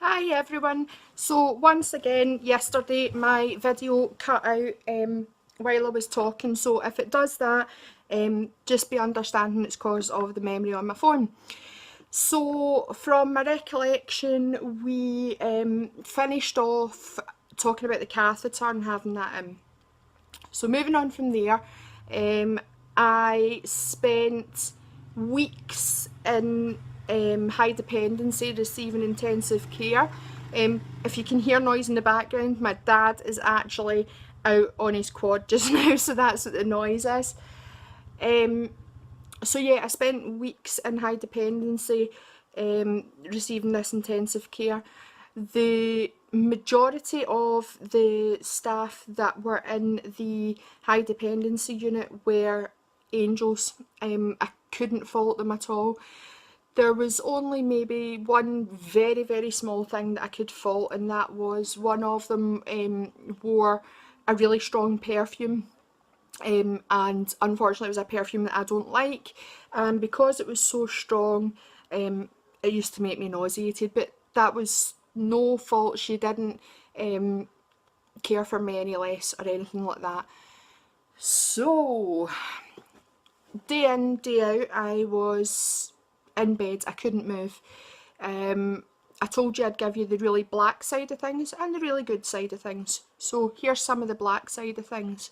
Hi everyone. So once again, yesterday my video cut out while I was talking, so if it does that, just be understanding it's because of the memory on my phone. So from my recollection, we finished off talking about the catheter and having that in. So moving on from there, I spent weeks in high dependency receiving intensive care. If you can hear noise in the background, my dad is actually out on his quad just now, so that's what the noise is. So yeah, I spent weeks in high dependency receiving this intensive care. The majority of the staff that were in the high dependency unit were angels. I couldn't fault them at all. There was only maybe one very, very small thing that I could fault, and that was one of them wore a really strong perfume. And unfortunately it was a perfume that I don't like, and because it was so strong, it used to make me nauseated, but that was no fault. She didn't care for me any less or anything like that. So day in, day out, I was in bed. I couldn't move. I told you I'd give you the really black side of things and the really good side of things. So here's some of the black side of things.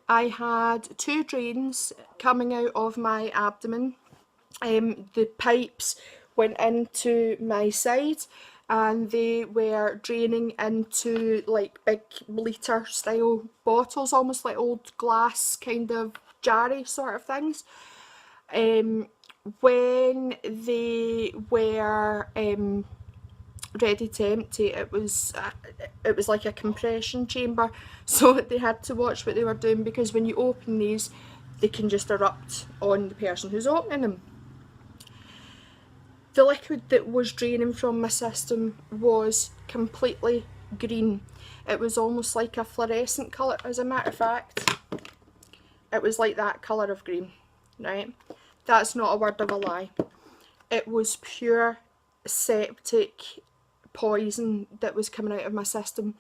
I had two drains coming out of my abdomen. The pipes went into my side and they were draining into like big litre style bottles, almost like old glass kind of jarry sort of things. When they were ready to empty, it was like a compression chamber, so they had to watch what they were doing, because when you open these, they can just erupt on the person who's opening them. The liquid that was draining from my system was completely green. It was almost like a fluorescent colour. As a matter of fact, it was like that colour of green, right? That's not a word of a lie. It was pure septic poison that was coming out of my system.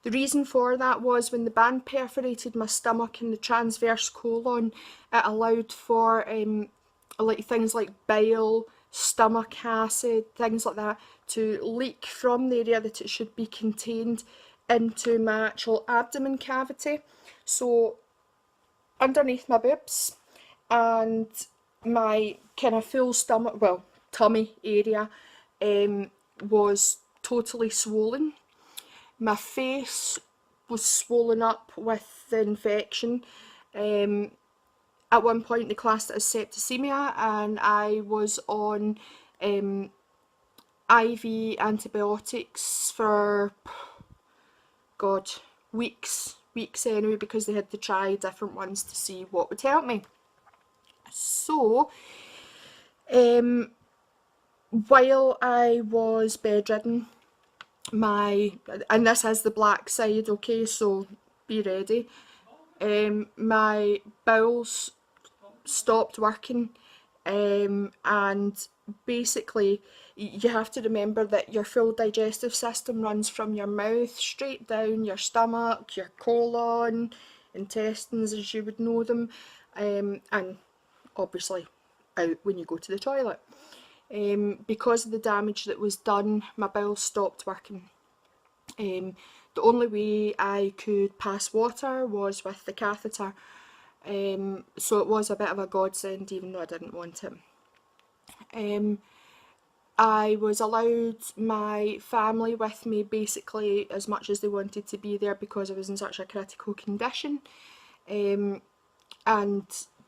The reason for that was when the band perforated my stomach and the transverse colon, it allowed for like things like bile, stomach acid, things like that to leak from the area that it should be contained into my actual abdomen cavity. So underneath my boobs and my kind of full stomach, well, tummy area was totally swollen. My face was swollen up with the infection. At one point they classed it as septicemia, and I was on IV antibiotics for, God, weeks anyway, because they had to try different ones to see what would help me. So, while I was bedridden, and this is the black side, okay, so be ready, my bowels stopped working, and basically you have to remember that your full digestive system runs from your mouth straight down your stomach, your colon, intestines as you would know them, and obviously out when you go to the toilet. Because of the damage that was done, my bowels stopped working. The only way I could pass water was with the catheter, so it was a bit of a godsend, even though I didn't want it. I was allowed my family with me basically as much as they wanted to be there, because I was in such a critical condition. And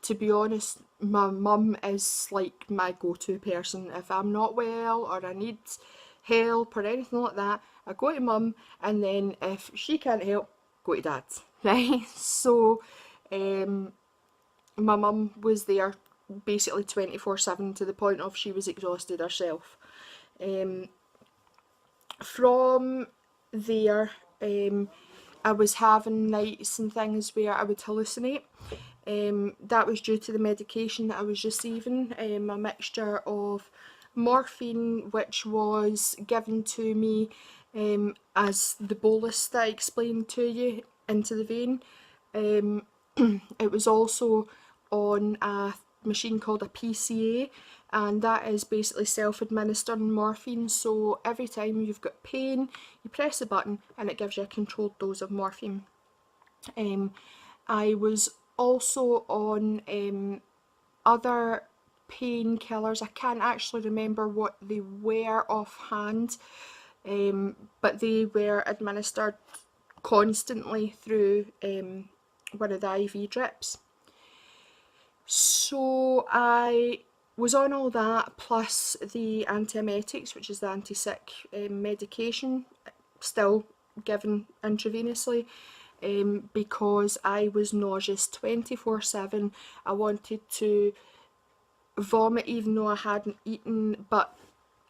to be honest, my mum is like my go-to person. If I'm not well or I need help or anything like that, I go to mum, and then if she can't help, go to dad, right? So my mum was there basically 24/7, to the point of she was exhausted herself. From there, I was having nights and things where I would hallucinate. That was due to the medication that I was receiving, a mixture of morphine, which was given to me as the bolus that I explained to you into the vein. It was also on a machine called a PCA, and that is basically self-administering morphine. So every time you've got pain, you press a button and it gives you a controlled dose of morphine. I was also on other painkillers. I can't actually remember what they were offhand, but they were administered constantly through one of the IV drips. So I was on all that, plus the antiemetics, which is the anti-sick medication, still given intravenously, because I was nauseous 24/7. I wanted to vomit even though I hadn't eaten, but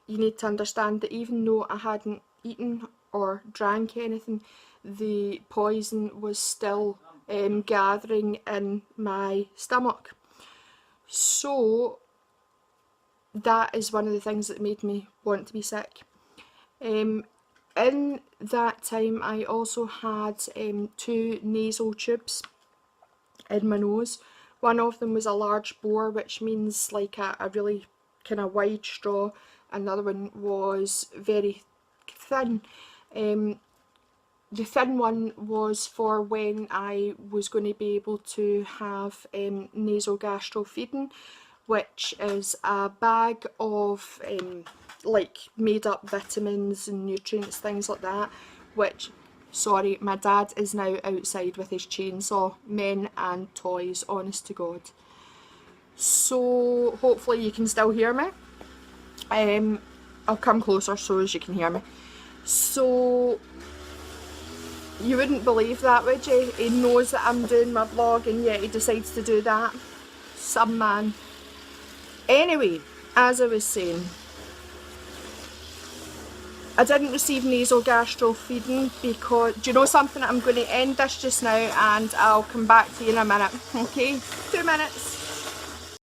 you need to understand that even though I hadn't eaten or drank anything, the poison was still gathering in my stomach. So that is one of the things that made me want to be sick. In that time I also had 2 nasal tubes in my nose. One of them was a large bore, which means like a really kind of wide straw. Another one was very thin. The thin one was for when I was going to be able to have nasogastral feeding, which is a bag of like made up vitamins and nutrients, things like that, which, sorry, my dad is now outside with his chainsaw. Men and toys, honest to God. So hopefully you can still hear me. I'll come closer so as you can hear me. So you wouldn't believe that, would you? He knows that I'm doing my vlog and yet he decides to do that. Some man. Anyway, as I was saying, I didn't receive nasogastral feeding because, do you know something? I'm going to end this just now and I'll come back to you in a minute. Okay, 2 minutes.